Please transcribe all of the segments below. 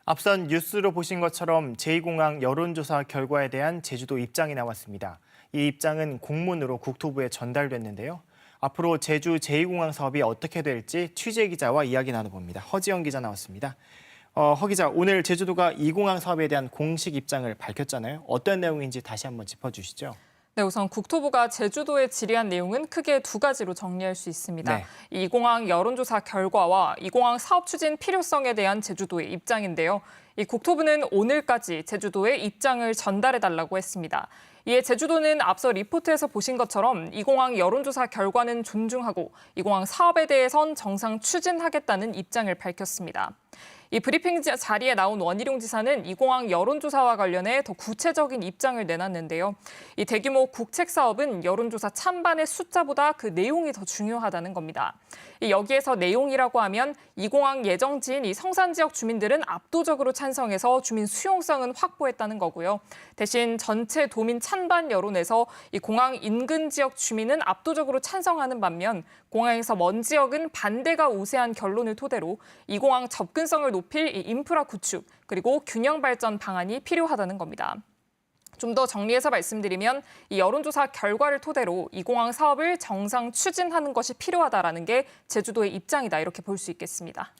앞선 뉴스로 보신 것처럼 제2공항 여론조사 결과에 대한 제주도 입장이 나왔습니다. 이 입장은 공문으로 국토부에 전달됐는데요. 앞으로 제주 제2공항 사업이 어떻게 될지 취재 기자와 이야기 나눠봅니다. 허지영 기자 나왔습니다. 허 기자, 오늘 제주도가 이 공항 사업에 대한 공식 입장을 밝혔잖아요. 어떤 내용인지 다시 한번 짚어주시죠. 네, 우선 국토부가 제주도에 질의한 내용은 크게 두 가지로 정리할 수 있습니다. 네. 이 공항 여론조사 결과와 이 공항 사업 추진 필요성에 대한 제주도의 입장인데요. 이 국토부는 오늘까지 제주도에 입장을 전달해달라고 했습니다. 이에 제주도는 앞서 리포트에서 보신 것처럼 이 공항 여론조사 결과는 존중하고 이 공항 사업에 대해선 정상 추진하겠다는 입장을 밝혔습니다. 이 브리핑 자리에 나온 원희룡 지사는 이 공항 여론조사와 관련해 더 구체적인 입장을 내놨는데요. 이 대규모 국책 사업은 여론조사 찬반의 숫자보다 그 내용이 더 중요하다는 겁니다. 여기에서 내용이라고 하면 이 공항 예정지인 이 성산 지역 주민들은 압도적으로 찬성해서 주민 수용성은 확보했다는 거고요. 대신 전체 도민 찬반 여론에서 이 공항 인근 지역 주민은 압도적으로 찬성하는 반면 공항에서 먼 지역은 반대가 우세한 결론을 토대로 이 공항 접근성을 높일 이 인프라 구축 그리고 균형 발전 방안이 필요하다는 겁니다. 좀 더 정리해서 말씀드리면 이 여론조사 결과를 토대로 이 공항 사업을 정상 추진하는 것이 필요하다라는 게 제주도의 입장이다 이렇게 볼 수 있겠습니다.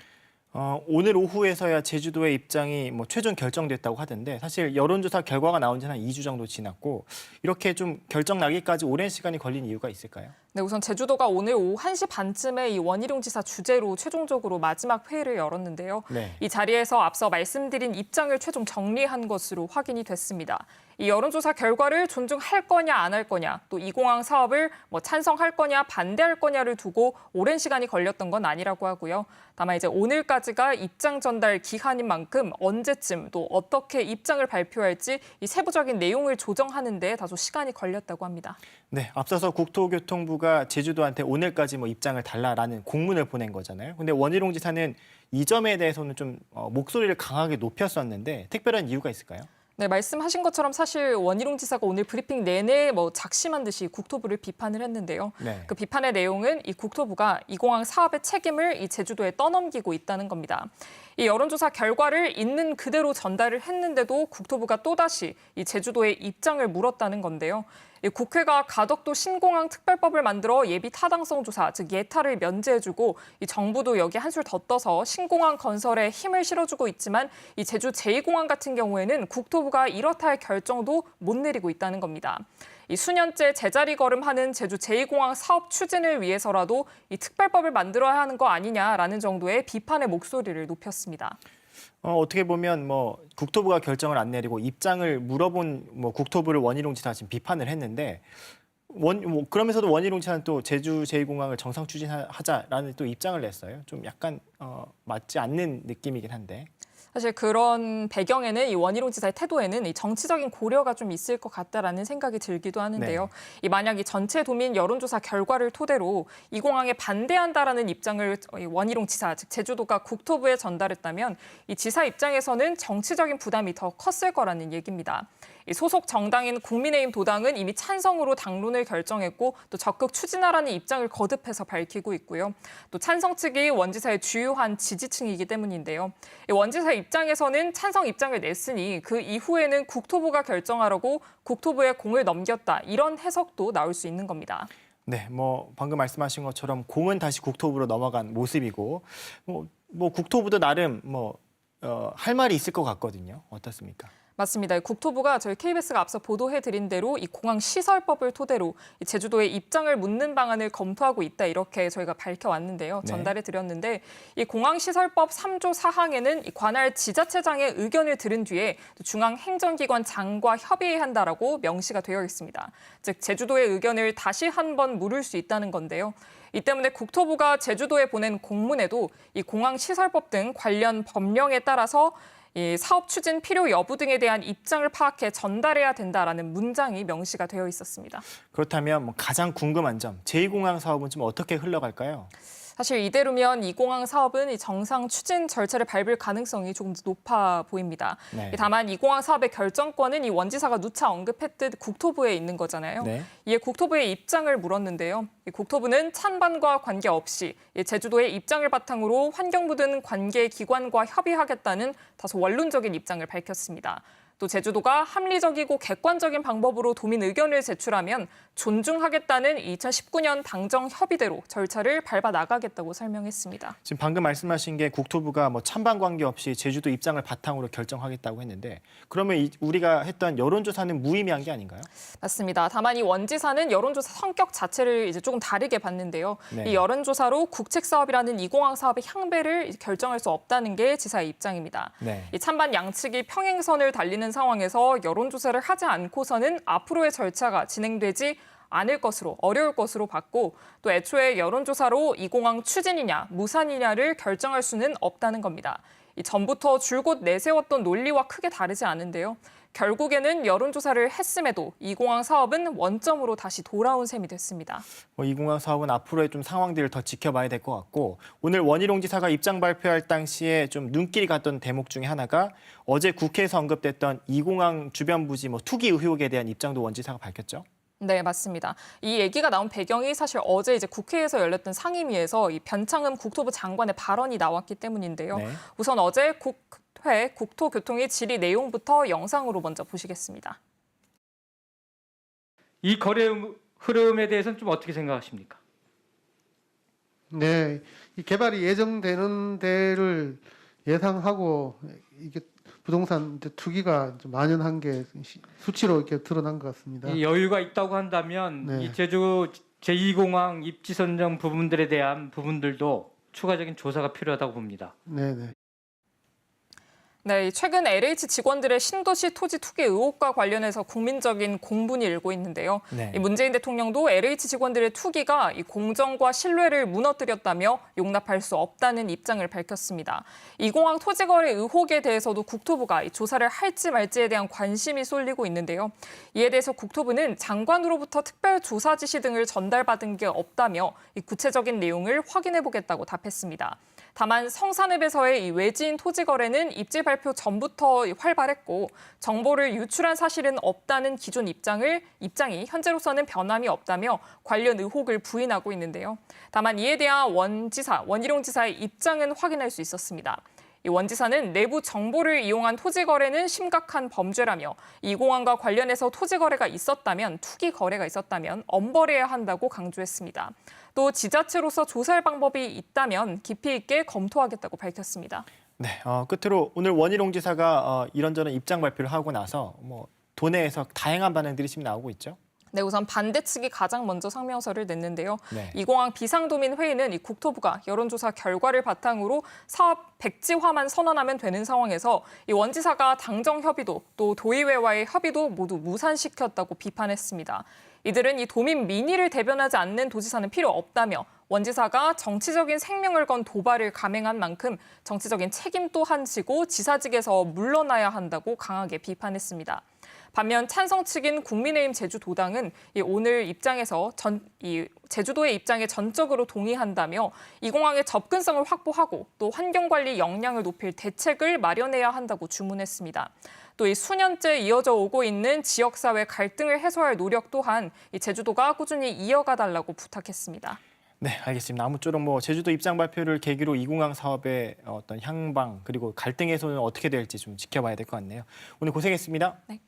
오늘 오후에서야 제주도의 입장이 최종 결정됐다고 하던데 사실 여론조사 결과가 나온 지는 한 2주 정도 지났고 이렇게 좀 결정 나기까지 오랜 시간이 걸린 이유가 있을까요? 네, 우선 제주도가 오늘 오후 1시 반쯤에 이 원희룡 지사 주재로 최종적으로 마지막 회의를 열었는데요. 네. 이 자리에서 앞서 말씀드린 입장을 최종 정리한 것으로 확인이 됐습니다. 이 여론조사 결과를 존중할 거냐 안 할 거냐, 또 이 공항 사업을 찬성할 거냐 반대할 거냐를 두고 오랜 시간이 걸렸던 건 아니라고 하고요. 다만 이제 오늘까지가 입장 전달 기한인 만큼 언제쯤 또 어떻게 입장을 발표할지 이 세부적인 내용을 조정하는 데 다소 시간이 걸렸다고 합니다. 네, 앞서서 국토교통부가 제주도한테 오늘까지 입장을 달라라는 공문을 보낸 거잖아요. 근데 원희룡 지사는 이 점에 대해서는 좀 목소리를 강하게 높였었는데 특별한 이유가 있을까요? 네, 말씀하신 것처럼 사실 원희룡 지사가 오늘 브리핑 내내 작심한 듯이 국토부를 비판을 했는데요. 네. 그 비판의 내용은 이 국토부가 이 공항 사업의 책임을 이 제주도에 떠넘기고 있다는 겁니다. 이 여론조사 결과를 있는 그대로 전달을 했는데도 국토부가 또다시 이 제주도의 입장을 물었다는 건데요. 이 국회가 가덕도 신공항 특별법을 만들어 예비 타당성 조사, 즉 예타를 면제해주고 이 정부도 여기 한술 더 떠서 신공항 건설에 힘을 실어주고 있지만 이 제주 제2공항 같은 경우에는 국토부가 이렇다 할 결정도 못 내리고 있다는 겁니다. 이 수년째 제자리 걸음하는 제주 제2공항 사업 추진을 위해서라도 이 특별법을 만들어야 하는 거 아니냐라는 정도의 비판의 목소리를 높였습니다. 어떻게 보면 국토부가 결정을 안 내리고 입장을 물어본 국토부를 원희룡 지사가 지금 비판을 했는데 그러면서도 원희룡 지사는 또 제주 제2공항을 정상 추진하자라는 또 입장을 냈어요. 좀 약간 맞지 않는 느낌이긴 한데. 사실 그런 배경에는 이 원희룡 지사의 태도에는 이 정치적인 고려가 좀 있을 것 같다라는 생각이 들기도 하는데요. 네. 이 만약 이 전체 도민 여론조사 결과를 토대로 이 공항에 반대한다라는 입장을 원희룡 지사, 즉 제주도가 국토부에 전달했다면 이 지사 입장에서는 정치적인 부담이 더 컸을 거라는 얘기입니다. 이 소속 정당인 국민의힘 도당은 이미 찬성으로 당론을 결정했고 또 적극 추진하라는 입장을 거듭해서 밝히고 있고요. 또 찬성 측이 원 지사의 주요한 지지층이기 때문인데요. 원 지사 입장에서는 찬성 입장을 냈으니 그 이후에는 국토부가 결정하라고 국토부에 공을 넘겼다. 이런 해석도 나올 수 있는 겁니다. 네, 방금 말씀하신 것처럼 공은 다시 국토부로 넘어간 모습이고 국토부도 나름 할 말이 있을 것 같거든요. 어떻습니까? 맞습니다. 국토부가 저희 KBS가 앞서 보도해드린 대로 이 공항 시설법을 토대로 이 제주도의 입장을 묻는 방안을 검토하고 있다 이렇게 저희가 밝혀왔는데요. 네. 전달해드렸는데 이 공항 시설법 3조 4항에는 이 관할 지자체장의 의견을 들은 뒤에 중앙행정기관 장과 협의해야 한다라고 명시가 되어 있습니다. 즉 제주도의 의견을 다시 한번 물을 수 있다는 건데요. 이 때문에 국토부가 제주도에 보낸 공문에도 이 공항 시설법 등 관련 법령에 따라서 이 사업 추진 필요 여부 등에 대한 입장을 파악해 전달해야 된다라는 문장이 명시가 되어 있었습니다. 그렇다면 가장 궁금한 점, 제2공항 사업은 좀 어떻게 흘러갈까요? 사실 이대로면 이 공항 사업은 이 정상 추진 절차를 밟을 가능성이 조금 더 높아 보입니다. 네. 다만 이 공항 사업의 결정권은 이 원지사가 누차 언급했듯 국토부에 있는 거잖아요. 네. 이에 국토부의 입장을 물었는데요. 이 국토부는 찬반과 관계없이 이 제주도의 입장을 바탕으로 환경부 등 관계 기관과 협의하겠다는 다소 원론적인 입장을 밝혔습니다. 또 제주도가 합리적이고 객관적인 방법으로 도민 의견을 제출하면 존중하겠다는 2019년 당정 협의대로 절차를 밟아 나가겠다고 설명했습니다. 지금 방금 말씀하신 게 국토부가 뭐 찬반 관계 없이 제주도 입장을 바탕으로 결정하겠다고 했는데 그러면 우리가 했던 여론조사는 무의미한 게 아닌가요? 맞습니다. 다만 이 원지사는 여론조사 성격 자체를 이제 조금 다르게 봤는데요. 네. 이 여론조사로 국책 사업이라는 이 공항 사업의 향배를 결정할 수 없다는 게 지사의 입장입니다. 네. 이 찬반 양측이 평행선을 달리는 상황에서 여론조사를 하지 않고서는 앞으로의 절차가 진행되지 않을 것으로 어려울 것으로 봤고 또 애초에 여론조사로 이 공항 추진이냐 무산이냐를 결정할 수는 없다는 겁니다. 이 전부터 줄곧 내세웠던 논리와 크게 다르지 않은데요. 결국에는 여론조사를 했음에도 이 공항 사업은 원점으로 다시 돌아온 셈이 됐습니다. 이 공항 사업은 앞으로의 좀 상황들을 더 지켜봐야 될 것 같고 오늘 원희룡 지사가 입장 발표할 당시에 좀 눈길이 갔던 대목 중에 하나가 어제 국회에서 언급됐던 이 공항 주변 부지 투기 의혹에 대한 입장도 원 지사가 밝혔죠. 네, 맞습니다. 이 얘기가 나온 배경이 사실 어제 이제 국회에서 열렸던 상임위에서 이 변창흠 국토부 장관의 발언이 나왔기 때문인데요. 네. 우선 어제 국회 국토교통위 질의 내용부터 영상으로 먼저 보시겠습니다. 이 거래 흐름에 대해서는 좀 어떻게 생각하십니까? 네, 이 개발이 예정되는 데를 예상하고 이게 부동산 투기가 좀 만연한 게 수치로 이렇게 드러난 것 같습니다. 이 여유가 있다고 한다면 네. 이 제주 제2공항 입지 선정 부분들에 대한 부분들도 추가적인 조사가 필요하다고 봅니다. 네, 네. 네, 최근 LH 직원들의 신도시 토지 투기 의혹과 관련해서 국민적인 공분이 일고 있는데요. 네. 이 문재인 대통령도 LH 직원들의 투기가 이 공정과 신뢰를 무너뜨렸다며 용납할 수 없다는 입장을 밝혔습니다. 이 공항 토지 거래 의혹에 대해서도 국토부가 이 조사를 할지 말지에 대한 관심이 쏠리고 있는데요. 이에 대해서 국토부는 장관으로부터 특별 조사 지시 등을 전달받은 게 없다며 이 구체적인 내용을 확인해 보겠다고 답했습니다. 다만 성산읍에서의 이 외지인 토지 거래는 입지 발표 전부터 활발했고 정보를 유출한 사실은 없다는 기존 입장이 현재로서는 변함이 없다며 관련 의혹을 부인하고 있는데요. 다만 이에 대한 원희룡 지사의 입장은 확인할 수 있었습니다. 이 원 지사는 내부 정보를 이용한 토지 거래는 심각한 범죄라며 이 공항과 관련해서 토지 거래가 있었다면 투기 거래가 있었다면 엄벌해야 한다고 강조했습니다. 또 지자체로서 조사할 방법이 있다면 깊이 있게 검토하겠다고 밝혔습니다. 네, 끝으로 오늘 원희룡 지사가 이런저런 입장 발표를 하고 나서 도내에서 다양한 반응들이 지금 나오고 있죠. 네, 우선 반대 측이 가장 먼저 성명서를 냈는데요. 네. 이 공항 비상도민 회의는 이 국토부가 여론조사 결과를 바탕으로 사업 백지화만 선언하면 되는 상황에서 이 원지사가 당정 협의도 또 도의회와의 협의도 모두 무산시켰다고 비판했습니다. 이들은 이 도민 민의를 대변하지 않는 도지사는 필요 없다며 원지사가 정치적인 생명을 건 도발을 감행한 만큼 정치적인 책임 또한 지고 지사직에서 물러나야 한다고 강하게 비판했습니다. 반면 찬성 측인 국민의힘 제주도당은 오늘 입장에서 제주도의 입장에 전적으로 동의한다며 이 공항의 접근성을 확보하고 또 환경관리 역량을 높일 대책을 마련해야 한다고 주문했습니다. 또 이 수년째 이어져 오고 있는 지역사회 갈등을 해소할 노력 또한 이 제주도가 꾸준히 이어가달라고 부탁했습니다. 네, 알겠습니다. 아무쪼록 제주도 입장 발표를 계기로 이 공항 사업의 어떤 향방 그리고 갈등 해소는 어떻게 될지 좀 지켜봐야 될 것 같네요. 오늘 고생했습니다. 네.